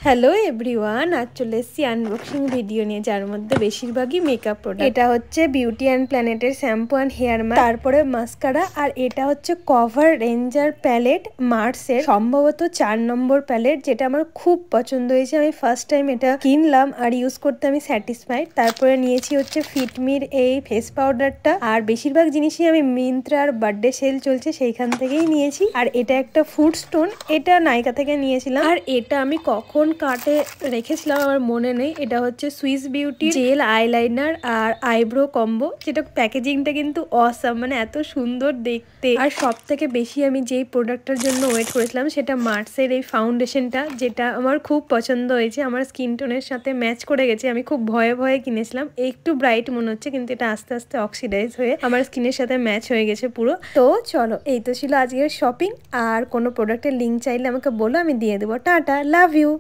Hello everyone, আজ চলে এসেছি আনবক্সিং ভিডিও নিয়ে, যার মধ্যে বেশিরভাগই মেকআপ প্রোডাক্ট। এটা হচ্ছে বিউটি অ্যান্ড প্ল্যানেটের শ্যাম্পু অ্যান্ড হেয়ার মাস্ক, তারপরে মাস্কারা, আর এটা হচ্ছে কভার রেঞ্জার প্যালেট মার্সের, সম্ভবত 4 নম্বর প্যালেট, যেটা আমার খুব পছন্দ হয়েছে। আমি ফার্স্ট টাইম এটা কিনলাম আর ইউজ করতে আমি স্যাটিসফাইড। তারপরে নিয়েছি হচ্ছে ফিটমির এই ফেস পাউডারটা, আর বেশিরভাগ জিনিসই আমি মিন্ত্রার বার্থডে সেল চলছে সেইখান থেকেই নিয়েছি। আর এটা একটা ফুড স্টোন, এটা নাইকা থেকে নিয়েছিলাম। আর এটা আমি কখন কার্টে রেখেছিলাম আমার মনে নেই। এটা হচ্ছে সুইস বিউটি জেল আইলাইনার আর আইব্রো কম্বো, যেটা প্যাকেজিংটা কিন্তু অসাম, মানে এত সুন্দর দেখতে। আর সব থেকে বেশি আমি যেই প্রোডাক্টটার জন্য ওয়েট করেছিলাম সেটা মার্সের এই ফাউন্ডেশনটা, যেটা আমার খুব পছন্দ হয়েছে, আমার স্কিন টোনের সাথে ম্যাচ করে গেছে। আমি খুব ভয়ে ভয়ে কিনেছিলাম, একটু ব্রাইট মনে হচ্ছে, কিন্তু এটা আস্তে আস্তে অক্সিডাইজ হয়ে আমার স্কিনের সাথে ম্যাচ হয়ে গেছে পুরো। তো চলো, এই তো ছিল আজকের শপিং। আর কোনো প্রোডাক্টের লিঙ্ক চাইলে আমাকে বলো, আমি দিয়ে দেবো। Tata, love you.